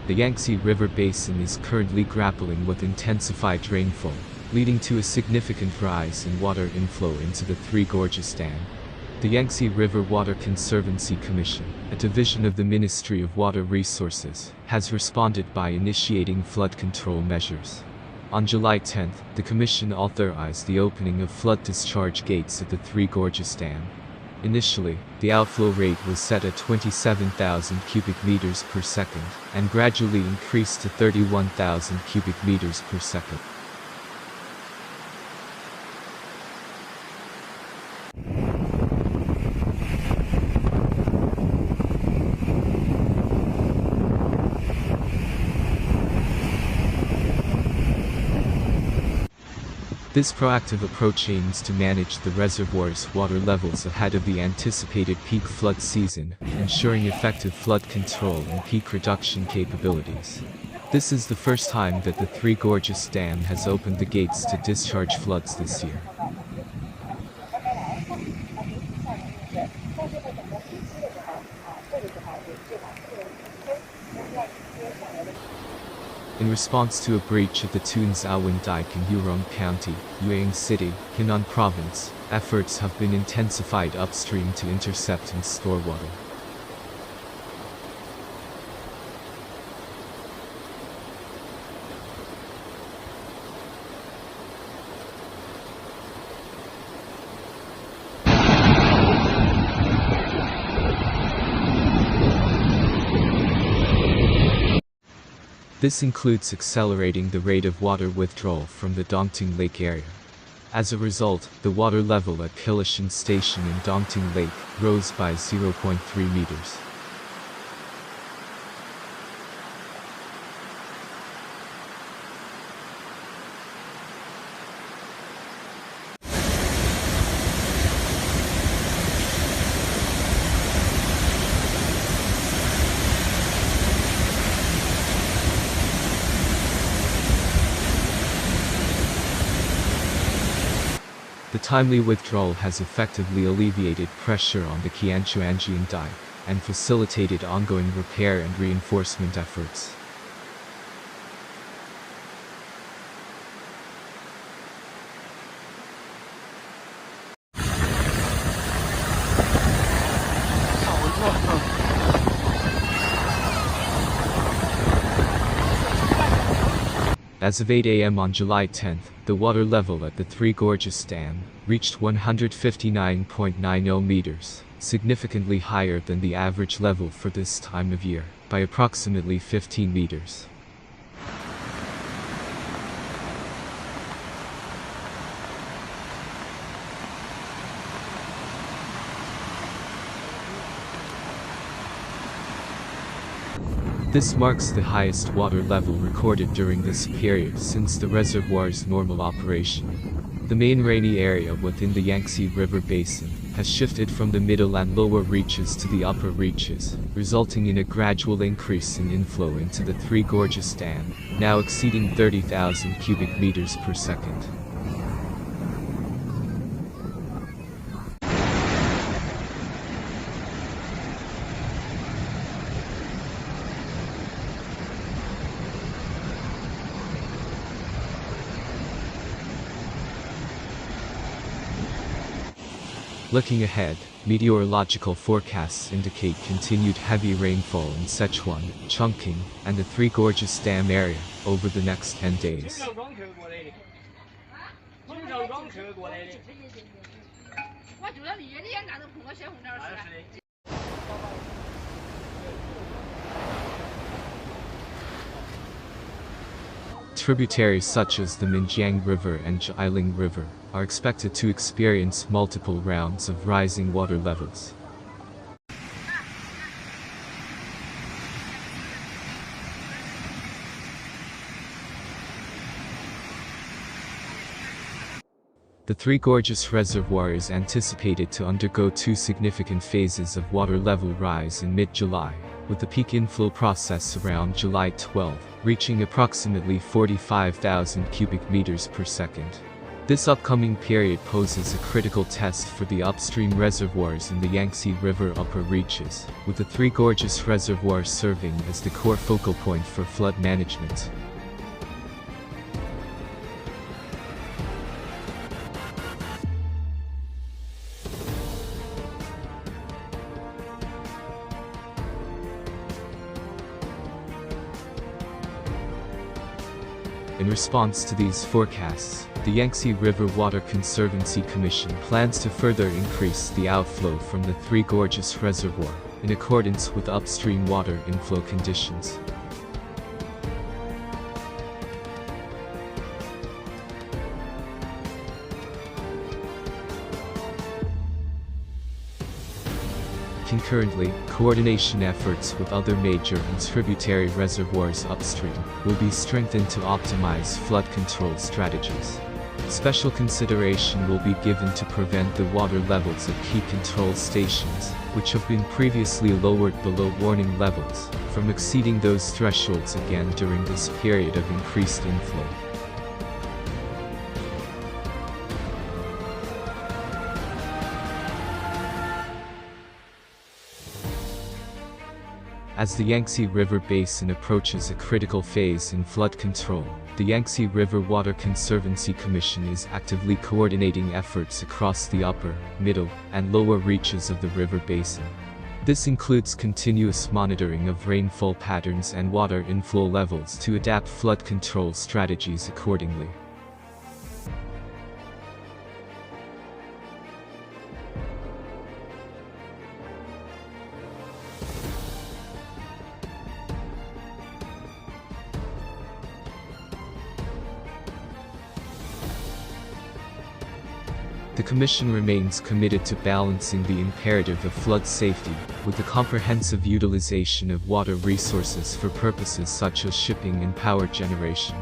the Yangtze River Basin is currently grappling with intensified rainfall, leading to a significant rise in water inflow into the Three Gorges Dam. The Yangtze River Water Conservancy Commission, a division of the Ministry of Water Resources, has responded by initiating flood control measures. On July 10, the Commission authorized the opening of flood discharge gates at the Three Gorges Dam. Initially, the outflow rate was set at 27,000 cubic meters per second, and gradually increased to 31,000 cubic meters per second. This proactive approach aims to manage the reservoir's water levels ahead of the anticipated peak flood season, ensuring effective flood control and peak reduction capabilities. This is the first time that the Three Gorges Dam has opened the gates to discharge floods this year. In response to a breach at the Tsunami Dike in Hurong County, Yueyang City, Henan Province, efforts have been intensified upstream to intercept and store water. This includes accelerating the rate of water withdrawal from the Dongting Lake area. As a result, the water level at Pilishan Station in Dongting Lake rose by 0.3 meters. The timely withdrawal has effectively alleviated pressure on the Qianchuanjian Dike and facilitated ongoing repair and reinforcement efforts. As of 8 a.m. on July 10, the water level at the Three Gorges Dam reached 159.90 meters, significantly higher than the average level for this time of year, by approximately 15 meters. This marks the highest water level recorded during this period since the reservoir's normal operation. The main rainy area within the Yangtze River Basin has shifted from the middle and lower reaches to the upper reaches, resulting in a gradual increase in inflow into the Three Gorges Dam, now exceeding 30,000 cubic meters per second. Looking ahead, meteorological forecasts indicate continued heavy rainfall in Sichuan, Chongqing, and the Three Gorges Dam area over the next 10 days. Tributaries such as the Minjiang River and Jialing River are expected to experience multiple rounds of rising water levels. The Three Gorges Reservoir is anticipated to undergo two significant phases of water level rise in mid-July, with the peak inflow process around July 12, reaching approximately 45,000 cubic meters per second. This upcoming period poses a critical test for the upstream reservoirs in the Yangtze River upper reaches, with the Three Gorges Reservoir serving as the core focal point for flood management. In response to these forecasts, the Yangtze River Water Conservancy Commission plans to further increase the outflow from the Three Gorges Reservoir, in accordance with upstream water inflow conditions. Concurrently, coordination efforts with other major and tributary reservoirs upstream will be strengthened to optimize flood control strategies. Special consideration will be given to prevent the water levels at key control stations, which have been previously lowered below warning levels, from exceeding those thresholds again during this period of increased inflow. As the Yangtze River Basin approaches a critical phase in flood control, the Yangtze River Water Conservancy Commission is actively coordinating efforts across the upper, middle, and lower reaches of the river basin. This includes continuous monitoring of rainfall patterns and water inflow levels to adapt flood control strategies accordingly. The Commission remains committed to balancing the imperative of flood safety with the comprehensive utilization of water resources for purposes such as shipping and power generation.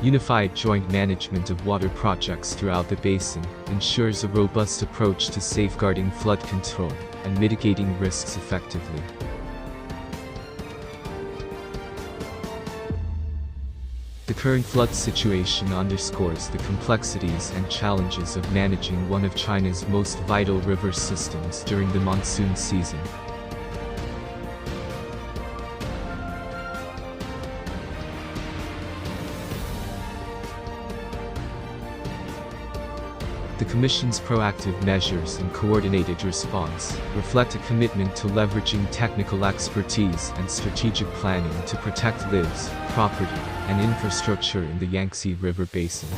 Unified joint management of water projects throughout the basin ensures a robust approach to safeguarding flood control and mitigating risks effectively. The current flood situation underscores the complexities and challenges of managing one of China's most vital river systems during the monsoon season. The Commission's proactive measures and coordinated response reflect a commitment to leveraging technical expertise and strategic planning to protect lives, property, and infrastructure in the Yangtze River Basin.